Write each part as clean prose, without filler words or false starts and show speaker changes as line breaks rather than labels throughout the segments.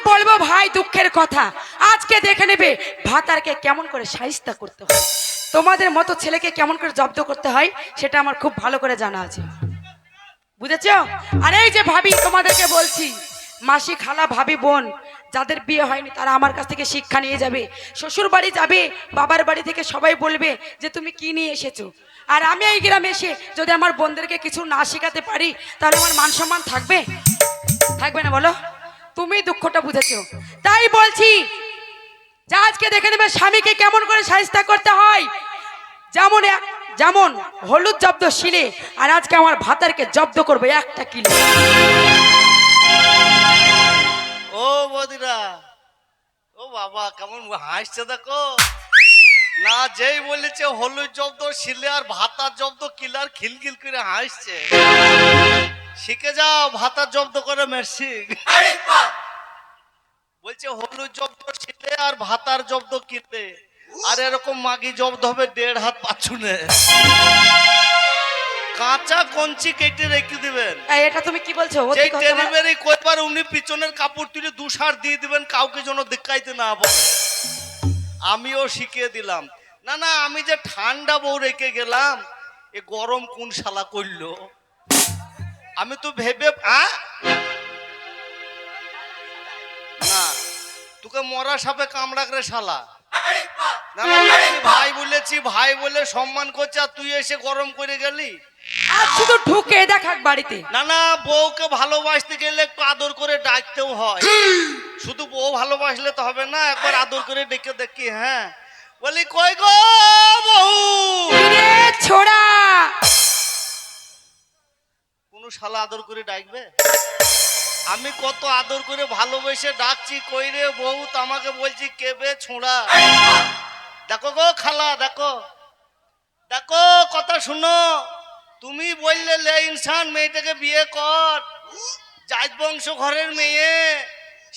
বলবো ভাই দুঃখের কথা, আজকে দেখে নেবে ভাতারকে কেমন করে শাইস্তা করতে হয়, তোমাদের মতো ছেলেকে কেমন করে জব্দ করতে হয় সেটা আমার খুব ভালো করে জানা আছে, বুঝেছো? আর এই যে ভাবি তোমাদেরকে বলছি, মাসি খালা ভাবি বোন যাদের বিয়ে হয়নি তারা আমার কাছ থেকে শিক্ষা নিয়ে যাবে, শ্বশুর বাড়ি যাবে বাবার বাড়ি থেকে সবাই বলবে যে তুমি কি নিয়ে এসেছো। আর আমি এই গ্রামে এসে যদি আমার বোনদেরকে কিছু না শেখাতে পারি তাহলে আমার মান সম্মান থাকবে? থাকবে না বলো? তুমি দুঃখটা বুঝেছো, তাই বলছি যে আজকে দেখে নেবে স্বামীকে কেমন করে শায়েস্তা করতে হয়। যেমন যেমন হলুদ জব্দ শিলে, আর আজকে আমার ভাতারকে জব্দ করবে 1 কিলো।
ও বদিরা, ও বাবা কেমন হাসছে দেখো না, যেই বলেছে হলুদ জব্দ শিলে আর ভাতার জব্দ কিলার খিলখিল করে হাসছে। শিখে যাও ভাতার জব্দ করে মেরছি। বলছে হলুদ জব্দ শিলে আর ভাতার জব্দ কিলে, আর এরকম মাগি জব্দ হবে 1.5 হাত পাছুনে। কাঁচা কঞ্চি কেটে রেখে দিবেন।
এটা তুমি কি বলছো?
যেই ডেলিভারি কইবার উনি পিছনের কাপড় তুলে 2 সার দিয়ে দিবেন, কাউকে যেন দেখাইতে না বলে। আমিও শিখিয়ে দিলাম। না না, আমি যে ঠান্ডা বউ রেখে গেলাম, এ গরম কোন শালা করলো। আমি তো ভেবে না, তোকে মরা সাপে কামড়াক রে শালা। না না, আমি ভাই বলেছি, ভাই বলে সম্মান করছে, আর তুই এসে গরম করে গেলি।
আর শুধু ঢুকে দেখাক বাড়িতে।
না না, বউকে ভালোবাসতে গেলে একটু আদর করে ডাকতেও হয়। শুধু বউ ভালোবাসলে তো হবে না, একবার আদর করে ডেকে দেখি। হ্যাঁ বলি, কই গো বউ,
ছোড়া
কোন শালা আদর করে ডাকবে? আমি কত আদর করে ভালোবেসে ডাকছি, কই রে বউ, তো আমাকে বলছি কেবে ছোড়া। দেখো গো খালা, দেখো দেখো, কথা শুনো। তুমি বললে লে ইনসান মেয়েটাকে বিয়ে কর, জাত বংশ ঘরের মেয়ে,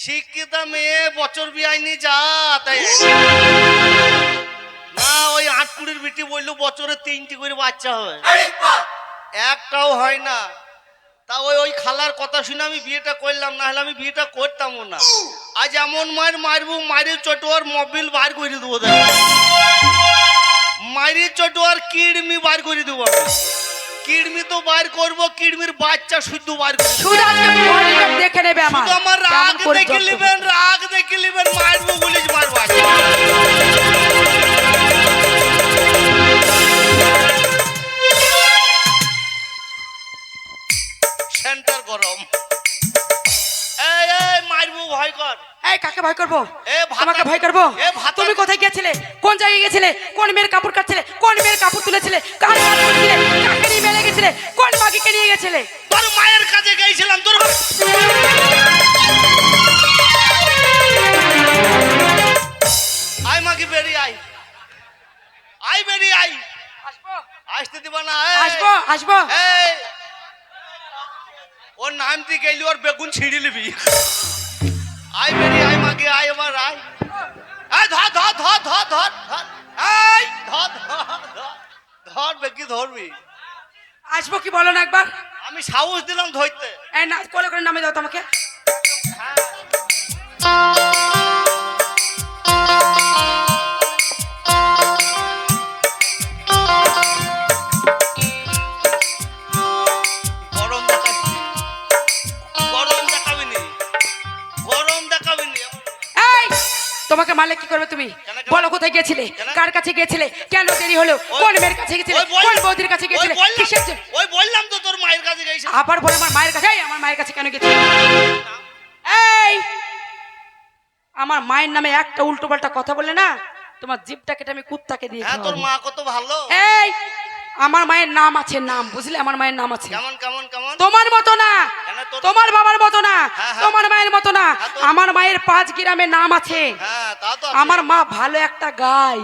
শিক্ষিতা মেয়ে, বছর বিয়াইনি যা তাই না। ওই 8 কুড়ির বিটি বললো বছরে 3টি করে বাচ্চা হয়, একটাও হয় না। তা ওই খালার কথা শুনে আমি বিয়েটা করলাম, না হলে আমি বিয়েটা করতামও না। আজ এমন মার মারবো, মায়ের চটোয়ার মোবিল বার করে দেবো, মায়ের চটোয়ার কিডমি বার করে দেবো। কিডমি তো বার করবো, কিডমির বাচ্চা শুদ্ধ বার করবো।
দেখে নেবে
আমার রাগ দেখে নেবেন, রাগ দেখে নেবেন, মারবো বলিস মারবো। সেন্টার গরম, এই এই মারবো, ভয় কর।
এই কাকে ভয় করবো? তোমাকে ভয় করবো? তুমি কোথায় গিয়েছিলে? কোন জায়গায় গিয়েছিলে? কোন মেয়ের কাপড় কাটছিলে? কোন মেয়ের কাপড় তুলেছিলে? কার কাপড় তুলেছিলে? কাকে নিয়ে মেলে গেছিলে? কোন মাগিকে নিয়ে গেছিলে?
তোর মায়ের কাছে গিয়েছিলাম। তোর আয় মাগি, বেরিয়ে আয়, আয় বেরিয়ে আয়।
আসবো,
আসতে দিবা না?
আসবো, আসবো।
এই ওর নাম দিয়ে গেলি, ওর বেগুন ছিঁড়ে নিবি। আয় বেরিয়ে আয় মাগি, আয় এবার আয়। আয় ধর ধর ধর ধর ধর ধর, আয় ধর ধর ধর ধর, বেগি ধরবি।
আসবো কি বলো না একবার?
আমি সাহস দিলাম ধরতে।
এই না, কোলে করে নামে দাও তোমাকে।
গরম দেখাবি, গরম দেখাবি নি, গরম দেখাবি নি।
এই তোমাকে মারলে কি করবে তুমি? বলো কোথায় গিয়েছিলে? কার কাছে গিয়েছিলে? কেন দেরি হলো? কোন মেয়ের কাছে গিয়েছিলে? কোন বৌদির কাছে গিয়েছিলে? কিসের জন্য?
ওই বললাম তো তোর মায়ের কাছে গেছি।
আবার বলে আমার মায়ের কাছে। আমার মায়ের কাছে কেন গেছিলে? এই আমার মায়ের নামে একটা উল্টো পাল্টা কথা বলে না, তোমার জিভটা কেটে আমি কুত্তাকে দিয়ে
হ্যাঁ, তোর মা কত ভালো।
এই আমার মায়ের নাম আছে, নাম বুঝলে? আমার মায়ের নাম আছে।
কেমন কেমন কেমন?
তোমার মতো না, তোমার বাবার মতো না, তোমার মায়ের মতো না। আমার মায়ের 5 গ্রামে নাম আছে।
হ্যাঁ তা তো।
আমার মা ভালো একটা গাই।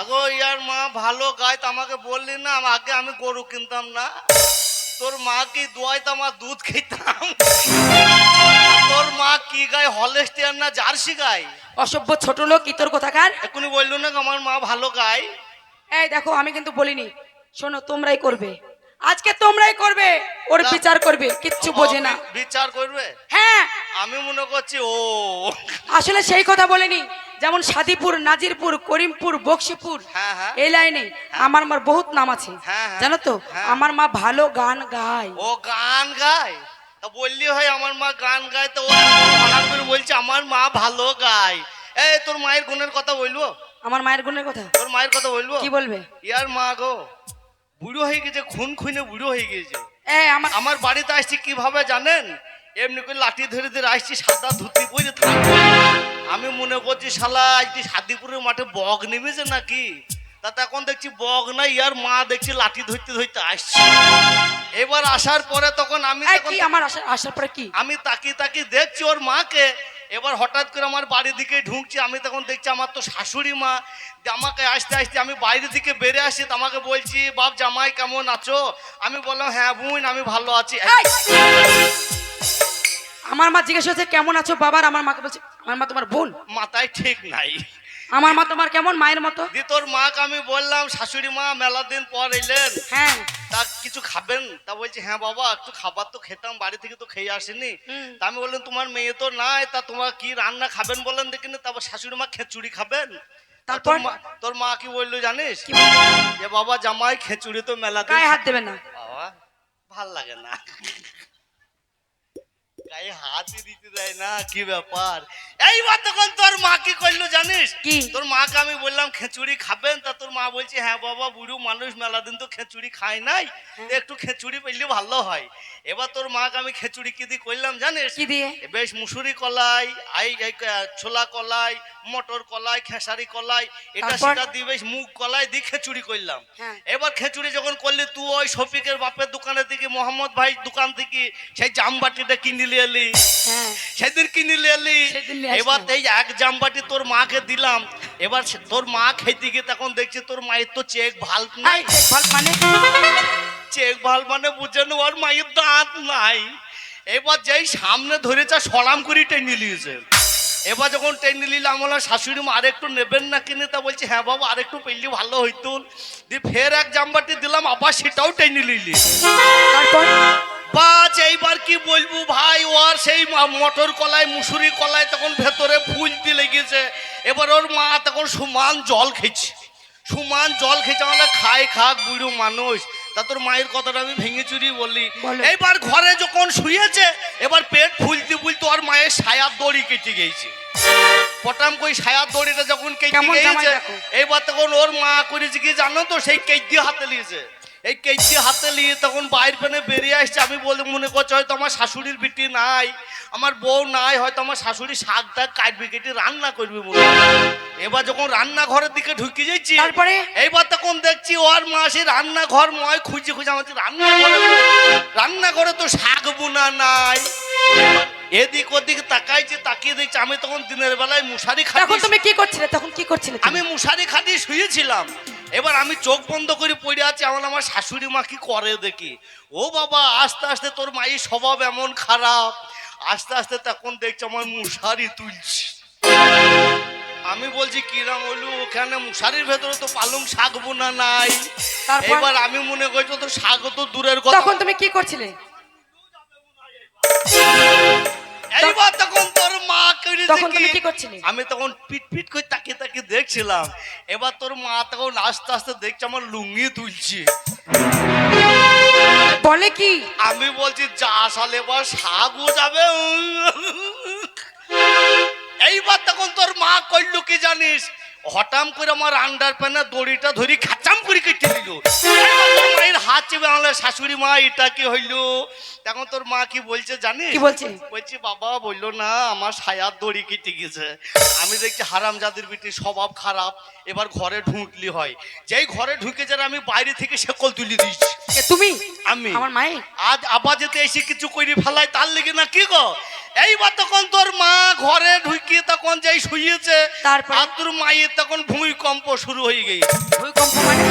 আগো ইয়ার মা ভালো গায়, তো আমাকে বললি না, আগে আমি গরু কিনতাম না। তোর মা কি দোয়াইতো, আমার দুধ খেতাম। তোর মা কি গায়, হলস্টিয়ান না জার্সি গায়?
অসভ্য ছোট লোক, ইতর কোথাকার।
এখনই বললো না আমার মা ভালো গায়।
এই দেখো আমি কিন্তু বলিনি, শোনো তোমরাই করবে, আজকে তোমরাই করবে। ওর
তা-
বিচার করবে, কিচ্ছু বোঝে না।
বিচার করবে?
হ্যাঁ,
আমি মনে করছি ও
আসলে সেই কথা বলেনি। যেমন সাদিপুর, নাজিরপুর, করিমপুর, বক্সিপুর,
হ্যাঁ, হ্যাঁ।
এই লাইনে আমার মার বহুত নাম আছে,
হ্যাঁ, হ্যাঁ।
জানো তো?
হ্যাঁ।
আমার মা ভালো গান গায়।
ও গান গায়? তা বললি হয় আমার মা গান গায়, তো ও হঠাৎ করে বলছে আমার মা ভালো গায়। এই তোর মায়ের গুণের কথা বলবো?
আমার মায়ের গুণের কথা
তোর মায়ের কথা বলবো?
কি বলবে?
ইয়ার মা গো, বুড়ো হয়ে গেছে, খুন খুনে বুড়ো হয়ে গেছে।
আমার
আমার বাড়িতে আসছি কিভাবে জানেন? এমনি করে লাঠি ধরে ধরে আসছি, সাদা ধুতি পরে থাকবো। আমি মনে করছি শালা আজকে সাদিপুরের মাঠে বগ নেমেছে নাকি। তাতে এখন দেখছি বগ না, ইয়ার মা দেখছি লাঠি ধরতে ধরতে আসছে। এবার আসার পরে তখন আমি
কি আমার আসার পরে কি
আমি তাকিয়ে তাকিয়ে দেখছি ওর মাকে। এবার হঠাৎ করে আমার বাড়ির দিকে ঢুকছি, আমি তখন দেখছি আমার তো শাশুড়ি মা। আমাকে আসতে আসতে আমি বাইরে দিকে বেরিয়ে আসি, তো আমাকে বলছি বাপ জামাই কেমন আছো? আমি বললাম হ্যাঁ বোন আমি ভালো আছি।
এই! আমার মা জিজ্ঞেস হচ্ছে কেমন আছো বাবার, আমার মাকে বলছে আমার মা তোমার বোন।
মাথায় ঠিক নাই।
আমার মা তোমার কেমন মায়ের মতো।
দি তোর মাকে আমি বললাম শাশুড়ি মা মেলা দিন পর এলেন,
হ্যাঁ,
তা কিছু খাবেন? তা বলছে হ্যাঁ বাবা একটু খাবার তো খেতাম, বাড়ি থেকে তো খেয়ে আসেনি। তা আমি বললাম তোমার মেয়ে তো নাই, তা তোমার কি রান্না খাবেন বলেন দেখিনি। তারপর শাশুড়ি মা খিচুড়ি খাবেন।
তারপর
তোর মা কি বললো জানিস?
কি বলবে?
যে বাবা জামাই খিচুড়ি তো মেলা দিন।
গায়ে হাত দেবে না।
বাবা ভাল লাগে না, গায়ে হাতই দিতে দেয় না, কি ব্যাপার? এইবার তখন তোর মা কি করলো জানিস?
কি?
তোর মাকে আমি বললাম খিচুড়ি খাবেন, তা তোর মা বলছে হ্যাঁ বাবা বুড়ো মানুষ মেলা দিন তো খিচুড়ি খায় নাই, তো একটু খিচুড়ি পেলে ভালো হয়। এবার তোর মাকে আমি খিচুড়ি কি দিয়ে করলাম জানিস?
কি দিয়ে?
বেশ মুসুরি কলাই, ছোলা কলাই, মটর কলাই, খেসারি কলাই, এটা
তারপর?
সেটা দিয়ে বেশ মুগ কলাই দিয়ে খিচুড়ি করলাম।
হ্যাঁ।
এবার খিচুড়ি যখন করলি তুই ওই শফিকের বাপের দোকানের দিকে, মোহাম্মদ ভাই দোকান থেকে সেই জামবাটিটা কিনে নিয়ে এলি।
হ্যাঁ,
সেদিন কিনে নিয়ে এলি।
সেদিন নিয়ে আসলাম।
এবার এই এক জামবাটি তোর মাকে দিলাম। এবার তোর মা খেতে গিয়ে তখন দেখছি তোর মায়ের তো চেক ভাল নাই।
এই দেখ ভাল মানে
চেক ভাল মানে বুঝেন ওর মায়ের দাঁত নাই। এবার যেই সামনে ধরেছে সলাম করে টেনে নিয়েছে। এবার যখন টেনে নিলাম বললাম শাশুড়ি মা আরেকটু নেবেন না কিনে? তা বলছে হ্যাঁ বাবা আরেকটু পেলে ভালো হইতো। দিয়ে ফের এক জামবাটি দিলাম, আবার সেটাও টেনে নিলি।
তারপর
বাজ এইবার কি বলবো ভাই, ওর সেই মটর কলাই মুসুরি কলাই তখন ভেতরে ফুলতে লেগেছে। এবার ওর মা তখন সমান জল খেয়েছে, সমান জল খেয়েছে। আমরা খাই খাক বুড়ো মানুষ। তা তোর মায়ের কথাটা আমি ভেঙে চুরি বললি।
বলো।
এইবার ঘরে যখন শুয়েছে, এবার পেট ফুলতে ফুলতে ওর মায়ের সায়ার দড়ি কেটে গেছে। পটাম কই সায়ার দড়িটা যখন কেটে
কেমন জামাই
গেছে,
দেখো।
এবার তখন ওর মা করেছে কি জানো তো, সেই কেটে হাতে নিয়েছে। এই কেটে হাতে নিয়ে তখন বাইর পেনে বেরিয়ে আসছে। আমি বলে মনে করছি হয়তো আমার শাশুড়ির বিটি নাই, আমার বউ নাই, হয়তো আমার শাশুড়ি শাক টাক কাটবে কেটে রান্না করবে মনে হয়। এবার যখন রান্নাঘরের দিকে ঢুকে যাচ্ছি,
তারপরে?
এইবার তখন দেখছি ওর মা সেই রান্নাঘর ময় খুঁজে খুঁজে আমার রান্নাঘরে তো শাক বোনা নাই। এদিক ওদিক তাকাইছে, তাকিয়ে দেখছি আমি তখন দিনের বেলায় মশারি
তখন
খাটি,
তুমি কি করছিলে? তখন কি করছিলে তুমি?
আমি মশারি খাটিয়ে শুয়েছিলাম। এবার আমি চোখ বন্ধ করে পড়ে আছি, আমার শাশুড়ি মা কি করে দেখি। ও বাবা আস্তে আস্তে তোর মায়ের স্বভাব এমন খারাপ। আস্তে আস্তে তখন দেখছি আমার মশারি তুলছি। আমি বলছি কিরাম হলু, ওখানে মশারির ভেতরে তো পালং শাক বোনা নাই।
তারপর?
এবার আমি মনে করছি তো শাক তো দূরের কথা।
তখন তুমি কি করছিলে?
এইবার তখন তোর মা করেছে
তখন তুমি কি করছিলে?
আমি তখন পিট পিট করে তাকিয়ে তাকিয়ে দেখছিলাম। এবার তোর মা তখন আস্তে আস্তে দেখছে আমার লুঙ্গি তুলছি।
বলে কি?
আমি বলছি যা সালে এবার শাকও যাবে। এইবার তখন তোর মা করলো কি জানিস, হঠাৎ করে আমার আন্ডার প্যানের দড়িটা ধরি খাচাম করে কেটে দিল। মায়ের হাত চেপে আমার শাশুড়ি মা এটা কি হইলো? তখন তোর মা কি বলছে জানিস?
কি বলছে?
বলছি বাবা বললো না আমার সায়ার দড়ি কেটে গেছে। আমি দেখছি হারামজাদির বিটির স্বভাব খারাপ। এবার ঘরে ঢুকলি হয়, যেই ঘরে ঢুকে যারা আমি বাইরে থেকে শেকল তুলে দিয়েছি।
তুমি?
আমি
আমার মায়ের
আজ আবার যেতে এসে কিছু করে ফেলাই তার লেগে না কি গো। এইবার তখন তোর মা ঘরে ঢুকিয়ে তখন যেই শুয়েছে,
তারপর?
আর তোর মায়ের তখন ভূমিকম্প শুরু হয়ে গেছে।
ভূমিকম্প মানে?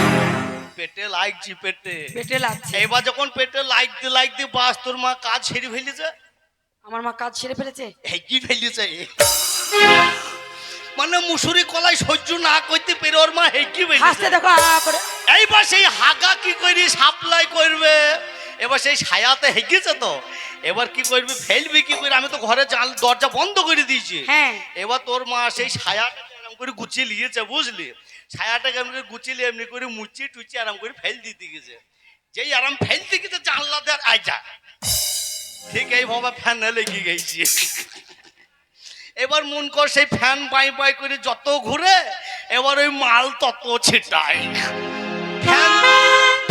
পেটে লাগছি পেটে।
পেটে লাগছে।
এবার যখন পেটে লাগতে লাগতে বাস তোর মা কাজ সেরে ফেলেছে।
আমার মা কাজ সেরে ফেলেছে।
এই কি ফেলেছে মানে মুসুরি কলাই সহ্য না করতে পেরে ওর মা হেঁকি
হাসতে
ফেলেছে।
দেখো করে।
এইবার সেই হাগা কি করি সাপ্লাই করবে। এবার সেই ছায়াতে হেগেছে তো, এবার কি করবি, ফেলবি কি করে, আমি তো ঘরে দরজা বন্ধ করে দিয়েছি।
হ্যাঁ।
এবার তোর মা সেই ছায়াটাকে এরকম করে গুছিয়ে নিয়েছে, বুঝলি, ছায়াটাকে এমনি করে গুছিয়ে এমনি করে মুচি টুচি আরাম করে ফেল দিতে গেছে। যেই আরাম ফেলতে গেছে জানলা দেওয়ার আইজা ঠিক এইভাবে ফ্যানে লেগে গেছি। এবার মন কর সেই ফ্যান বাই বাই করে যত ঘুরে, এবার ওই মাল তত ছিটায়। ফ্যান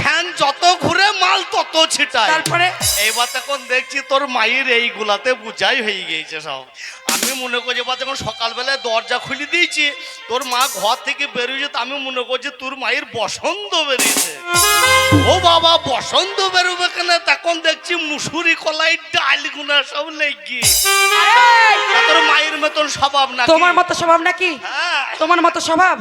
ফ্যান যত ঘুরে মাল তত ছিটায়।
তারপরে
এইবার তখন দেখছি তোর মায়ের এইগুলাতে বুঝাই হয়ে গেছে সব। আমি মনে করছি এবার যখন সকালবেলায় দরজা খুলে দিয়েছি, তোর মা ঘর থেকে বেরিয়েছে, তো আমি মনে করছি তোর মায়ের বসন্ত বেরিয়েছে। ও বাবা, বসন্ত বেরোবে কেন, তখন দেখছি মুসুরি কলাই ডাল গুনা সব লেগে।
আরে,
তোর মায়ের মতন স্বভাব না,
তোমার মতো স্বভাব নাকি?
হ্যাঁ।
তোমার মতো স্বভাব